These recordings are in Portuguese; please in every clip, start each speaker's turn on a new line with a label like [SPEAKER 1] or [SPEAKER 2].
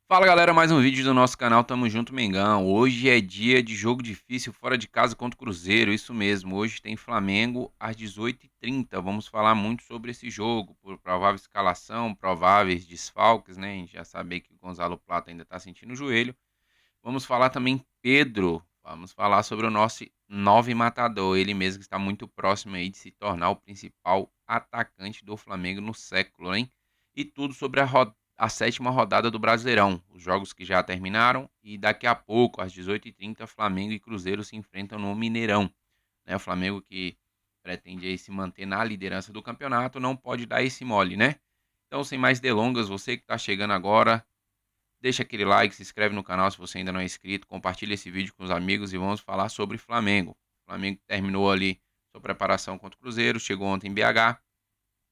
[SPEAKER 1] Fala galera, mais um vídeo do nosso canal, tamo junto Mengão. Hoje é dia de jogo difícil fora de casa contra o Cruzeiro, isso mesmo. Hoje tem Flamengo às 18h30. Vamos falar muito sobre esse jogo, por provável escalação, prováveis desfalques, né? A gente já sabe que o Gonzalo Plata ainda tá sentindo o joelho. Vamos falar também Pedro, vamos falar sobre o nosso 9 matador, ele mesmo que está muito próximo aí de se tornar o principal atacante do Flamengo no século, hein? E tudo sobre a sétima rodada do Brasileirão, os jogos que já terminaram e daqui a pouco, às 18h30, Flamengo e Cruzeiro se enfrentam no Mineirão, né? O Flamengo que pretende aí se manter na liderança do campeonato não pode dar esse mole, né? Então, sem mais delongas, você que está chegando agora, deixa aquele like, se inscreve no canal se você ainda não é inscrito, compartilha esse vídeo com os amigos e vamos falar sobre Flamengo. O Flamengo terminou ali sua preparação contra o Cruzeiro, chegou ontem em BH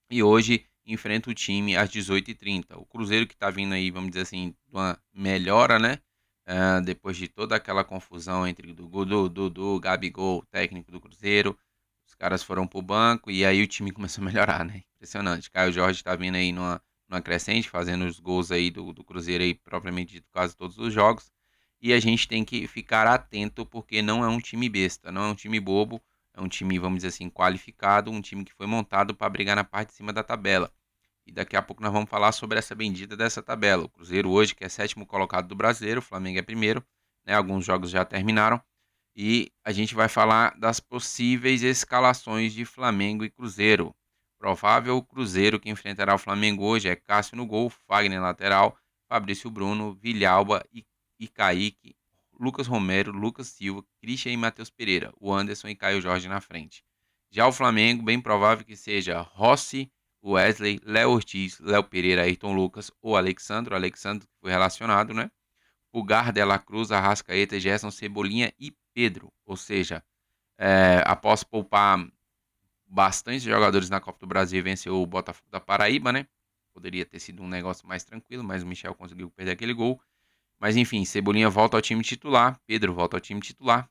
[SPEAKER 1] e hoje enfrenta o time às 18h30. O Cruzeiro que está vindo aí, vamos dizer assim, uma melhora, né? Depois de toda aquela confusão entre Dudu, Gabigol, técnico do Cruzeiro, os caras foram pro banco e aí o time começou a melhorar, né? Impressionante. Caio Jorge está vindo aí numa crescente, fazendo os gols aí do Cruzeiro aí, propriamente dito, quase todos os jogos. E a gente tem que ficar atento porque não é um time besta, não é um time bobo, é um time, vamos dizer assim, qualificado, um time que foi montado para brigar na parte de cima da tabela. E daqui a pouco nós vamos falar sobre essa bendita dessa tabela. O Cruzeiro hoje, que é sétimo colocado do Brasileiro, o Flamengo é primeiro, né? Alguns jogos já terminaram. E a gente vai falar das possíveis escalações de Flamengo e Cruzeiro. Provável Cruzeiro que enfrentará o Flamengo hoje é Cássio no gol, Fagner lateral, Fabrício Bruno, Vilhalba e Kaique, Lucas Romero, Lucas Silva, Christian e Matheus Pereira, o Anderson e Caio Jorge na frente. Já o Flamengo, bem provável que seja Rossi, Wesley, Léo Ortiz, Léo Pereira, Ayrton Lucas ou Alexandre que foi relacionado, né? Pulgar, Dela Cruz, Arrascaeta, Gerson, Cebolinha e Pedro. Ou seja, após poupar bastante jogadores na Copa do Brasil e venceu o Botafogo da Paraíba, né? Poderia ter sido um negócio mais tranquilo, mas o Michel conseguiu perder aquele gol. Mas enfim, Cebolinha volta ao time titular, Pedro volta ao time titular.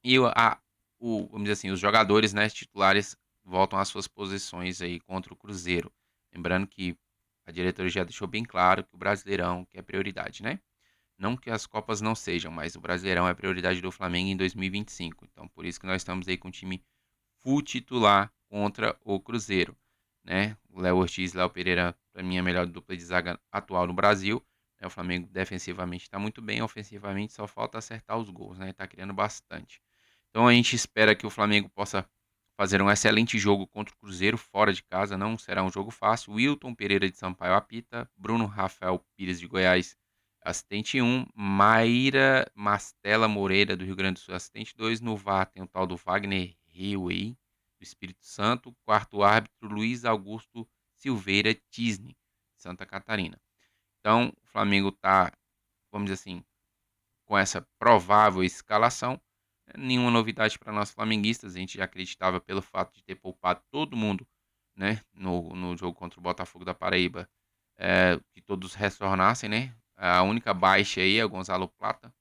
[SPEAKER 1] E vamos dizer assim, os jogadores, né, titulares voltam às suas posições aí contra o Cruzeiro. Lembrando que a diretoria já deixou bem claro que o Brasileirão que é prioridade, né? Não que as Copas não sejam, mas o Brasileirão é prioridade do Flamengo em 2025. Então, por isso que nós estamos aí com o time full titular contra o Cruzeiro, né? O Léo Ortiz e Léo Pereira, para mim, é a melhor dupla de zaga atual no Brasil. O Flamengo defensivamente está muito bem, ofensivamente só falta acertar os gols, né? Está criando bastante. Então a gente espera que o Flamengo possa fazer um excelente jogo contra o Cruzeiro fora de casa, não será um jogo fácil. Wilton Pereira de Sampaio apita, Bruno Rafael Pires de Goiás, assistente 1, Maíra Mastela Moreira do Rio Grande do Sul, assistente 2, no VAR tem o tal do Wagner Riway do Espírito Santo, quarto árbitro Luiz Augusto Silveira Tisne, Santa Catarina. Então, o Flamengo está, vamos dizer assim, com essa provável escalação. Nenhuma novidade para nós flamenguistas, a gente já acreditava pelo fato de ter poupado todo mundo, né, no jogo contra o Botafogo da Paraíba, que todos retornassem, né? A única baixa aí é o Gonzalo Plata.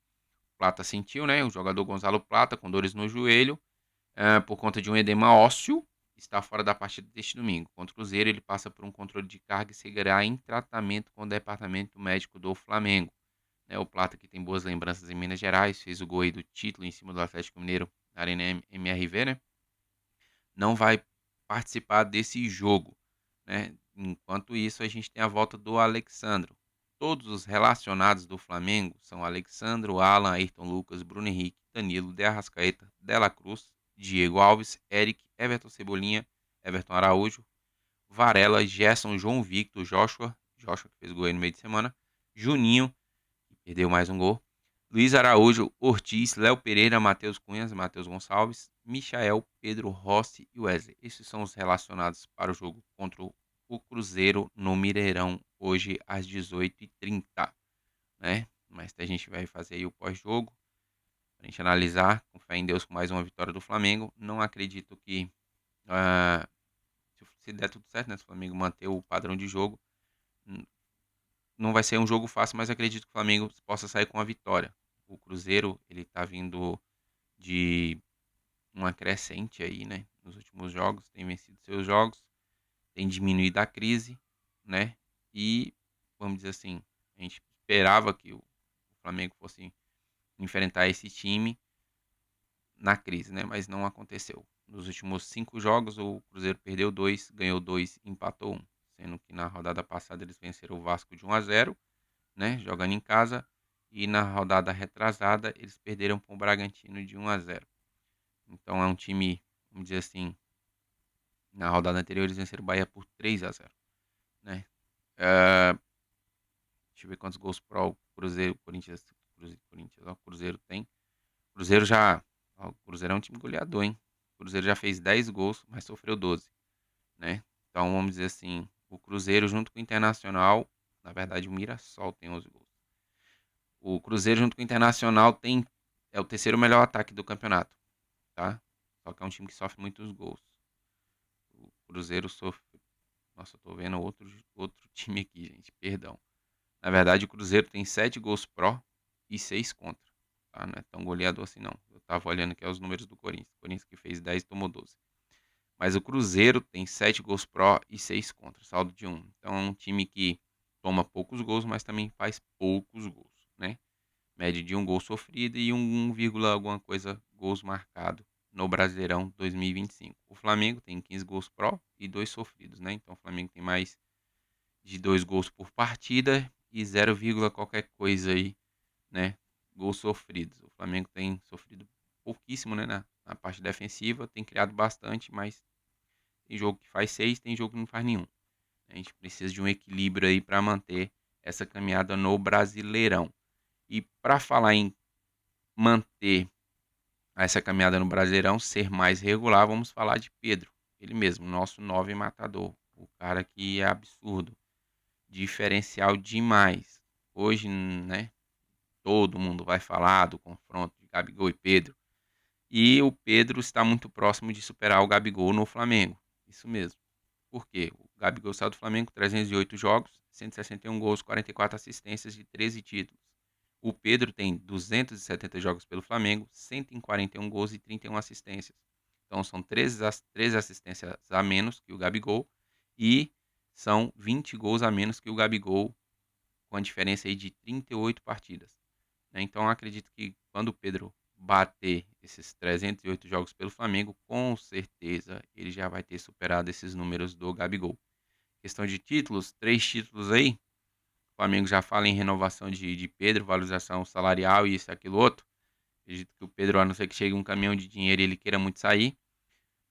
[SPEAKER 1] Plata sentiu, né? O jogador Gonzalo Plata com dores no joelho, por conta de um edema ósseo, está fora da partida deste domingo. Contra o Cruzeiro, ele passa por um controle de carga e seguirá em tratamento com o departamento médico do Flamengo, né? O Plata, que tem boas lembranças em Minas Gerais, fez o gol aí do título em cima do Atlético Mineiro na Arena MRV, né? Não vai participar desse jogo, né? Enquanto isso, a gente tem a volta do Alexandro. Todos os relacionados do Flamengo são Alexandro, Alan, Ayrton Lucas, Bruno Henrique, Danilo, De Arrascaeta, Dela Cruz, Diego Alves, Eric, Everton Cebolinha, Everton Araújo, Varela, Gerson, João Victor, Joshua que fez gol aí no meio de semana, Juninho, perdeu mais um gol. Luiz Araújo, Ortiz, Léo Pereira, Matheus Cunhas, Matheus Gonçalves, Michael, Pedro Rossi e Wesley. Esses são os relacionados para o jogo contra o Cruzeiro no Mineirão, hoje às 18h30, né? Mas a gente vai fazer aí o pós-jogo, para a gente analisar, com fé em Deus, com mais uma vitória do Flamengo. Não acredito que, uh, se der tudo certo, né? Se o Flamengo manter o padrão de jogo, não vai ser um jogo fácil, mas acredito que o Flamengo possa sair com a vitória. O Cruzeiro, ele tá vindo de uma crescente aí, né? Nos últimos jogos, tem vencido seus jogos, tem diminuído a crise, né? E, vamos dizer assim, a gente esperava que o Flamengo fosse enfrentar esse time na crise, né? Mas não aconteceu. Nos últimos 5 jogos, o Cruzeiro perdeu 2, ganhou 2, empatou 1. Sendo que na rodada passada eles venceram o Vasco de 1-0, né? Jogando em casa. E na rodada retrasada, eles perderam para o Bragantino de 1-0. Então é um time, vamos dizer assim, na rodada anterior eles venceram o Bahia por 3-0, né? Deixa eu ver quantos gols pro o Cruzeiro, Corinthians, ó, o Cruzeiro tem. Cruzeiro já. Ó, o Cruzeiro é um time goleador, hein? O Cruzeiro já fez 10 gols, mas sofreu 12, né? Então vamos dizer assim: o Cruzeiro junto com o Internacional, na verdade o Mirassol tem 11 gols. O Cruzeiro junto com o Internacional é o terceiro melhor ataque do campeonato, tá? Só que é um time que sofre muitos gols. O Cruzeiro sofre. Nossa, eu tô vendo outro time aqui, gente, perdão. Na verdade, o Cruzeiro tem 7 gols pró e 6 contra. Tá? Não é tão goleador assim, não. Eu tava olhando aqui os números do Corinthians. O Corinthians que fez 10 tomou 12. Mas o Cruzeiro tem 7 gols pró e 6 contra, saldo de 1. Então é um time que toma poucos gols, mas também faz poucos gols, né? Média de um gol sofrido e 1, alguma coisa gols marcado no Brasileirão 2025. O Flamengo tem 15 gols pró e 2 sofridos, né? Então o Flamengo tem mais de 2 gols por partida e 0, qualquer coisa aí, né? Gols sofridos. O Flamengo tem sofrido pouquíssimo, né? Na parte defensiva, tem criado bastante, mas tem jogo que faz 6, tem jogo que não faz nenhum. A gente precisa de um equilíbrio aí para manter essa caminhada no Brasileirão. E para falar em manter essa caminhada no Brasileirão, ser mais regular, vamos falar de Pedro. Ele mesmo, nosso 9 matador. O cara que é absurdo. Diferencial demais. Hoje, né, todo mundo vai falar do confronto de Gabigol e Pedro. E o Pedro está muito próximo de superar o Gabigol no Flamengo. Isso mesmo. Por quê? O Gabigol saiu do Flamengo, 308 jogos, 161 gols, 44 assistências e 13 títulos. O Pedro tem 270 jogos pelo Flamengo, 141 gols e 31 assistências. Então são 13 assistências a menos que o Gabigol e são 20 gols a menos que o Gabigol, com a diferença aí de 38 partidas. Então acredito que quando o Pedro bater esses 308 jogos pelo Flamengo, com certeza ele já vai ter superado esses números do Gabigol. Questão de títulos, 3 títulos aí. O Flamengo já fala em renovação de Pedro, valorização salarial e isso e aquilo outro. Acredito que o Pedro, a não ser que chegue um caminhão de dinheiro e ele queira muito sair,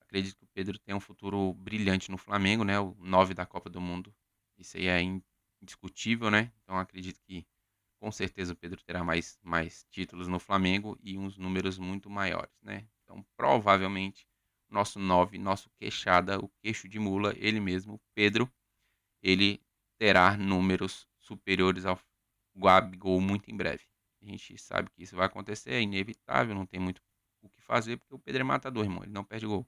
[SPEAKER 1] acredito que o Pedro tem um futuro brilhante no Flamengo, né? O 9 da Copa do Mundo. Isso aí é indiscutível, né? Então acredito que com certeza o Pedro terá mais títulos no Flamengo e uns números muito maiores, né? Então provavelmente nosso 9, nosso queixada, o queixo de mula, ele mesmo, Pedro, ele terá números superiores ao Gabigol muito em breve. A gente sabe que isso vai acontecer, é inevitável, não tem muito o que fazer, porque o Pedro é matador, irmão, ele não perde gol.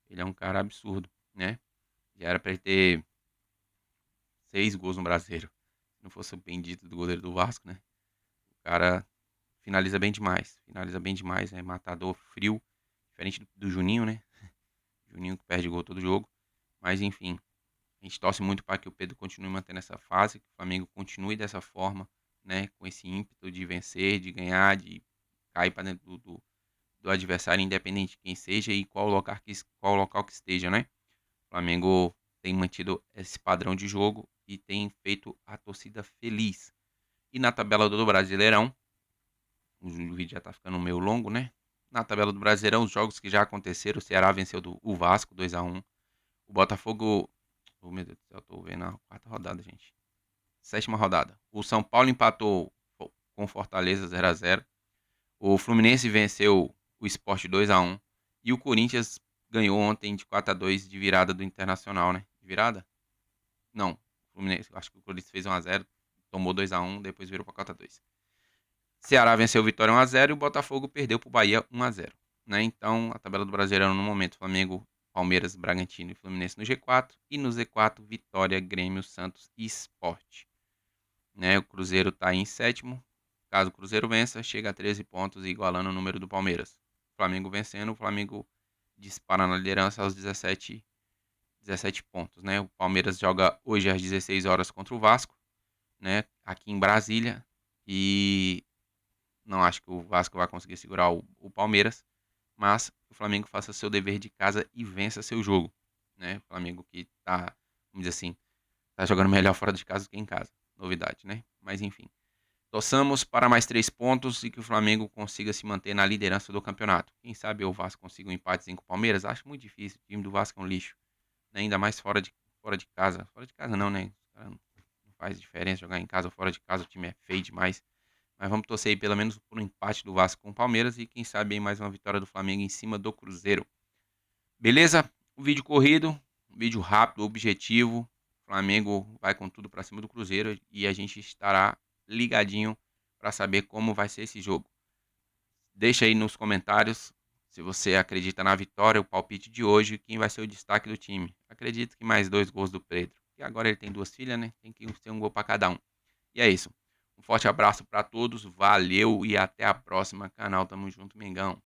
[SPEAKER 1] Ele é um cara absurdo, né? Já era para ele ter 6 gols no Brasileiro. Se não fosse o bendito do goleiro do Vasco, né? O cara finaliza bem demais, é matador frio, diferente do Juninho, né? Juninho que perde gol todo jogo. Mas enfim, a gente torce muito para que o Pedro continue mantendo essa fase, que o Flamengo continue dessa forma, né? Com esse ímpeto de vencer, de ganhar, de cair para dentro do adversário, independente de quem seja e qual local que esteja, né? O Flamengo tem mantido esse padrão de jogo e tem feito a torcida feliz. E na tabela do Brasileirão, o vídeo já tá ficando meio longo, né? Na tabela do Brasileirão, os jogos que já aconteceram, o Ceará venceu o Vasco 2-1. O Botafogo, oh meu Deus do céu, tô vendo a quarta rodada, gente. Sétima rodada. O São Paulo empatou com o Fortaleza 0-0. O Fluminense venceu o Sport 2-1. E o Corinthians ganhou ontem de 4-2 de virada do Internacional, né? De virada? Não. O Fluminense, acho que o Corinthians fez 1-0, tomou 2-1, depois virou para 4-2. Ceará venceu o Vitória 1-0 e o Botafogo perdeu para o Bahia 1-0. Né? Então, a tabela do Brasileirão no momento, Flamengo, Palmeiras, Bragantino e Fluminense no G4. E no Z4, Vitória, Grêmio, Santos e Sport. Né? O Cruzeiro está em sétimo. Caso o Cruzeiro vença, chega a 13 pontos, igualando o número do Palmeiras. Flamengo vencendo, o Flamengo dispara na liderança aos 17 pontos. Né? O Palmeiras joga hoje às 16 horas contra o Vasco. Né? aqui em Brasília. E não acho que o Vasco vai conseguir segurar o Palmeiras, mas que o Flamengo faça seu dever de casa e vença seu jogo, né? O Flamengo que tá, vamos dizer assim, tá jogando melhor fora de casa do que em casa. Novidade, né? Mas enfim. Torçamos para mais 3 pontos e que o Flamengo consiga se manter na liderança do campeonato. Quem sabe o Vasco consiga um empatezinho com o Palmeiras? Acho muito difícil. O time do Vasco é um lixo, né? Ainda mais fora de casa. Fora de casa não, né? Não faz diferença jogar em casa ou fora de casa. O time é feio demais. Mas vamos torcer aí pelo menos por um empate do Vasco com o Palmeiras e quem sabe aí mais uma vitória do Flamengo em cima do Cruzeiro. Beleza? O vídeo corrido, um vídeo rápido, objetivo. O Flamengo vai com tudo para cima do Cruzeiro e a gente estará ligadinho para saber como vai ser esse jogo. Deixa aí nos comentários se você acredita na vitória, o palpite de hoje, quem vai ser o destaque do time. Acredito que mais 2 gols do Pedro. E agora ele tem 2 filhas, né? Tem que ter um gol para cada um. E é isso. Um forte abraço para todos, valeu e até a próxima. Canal Tamo Junto Mengão.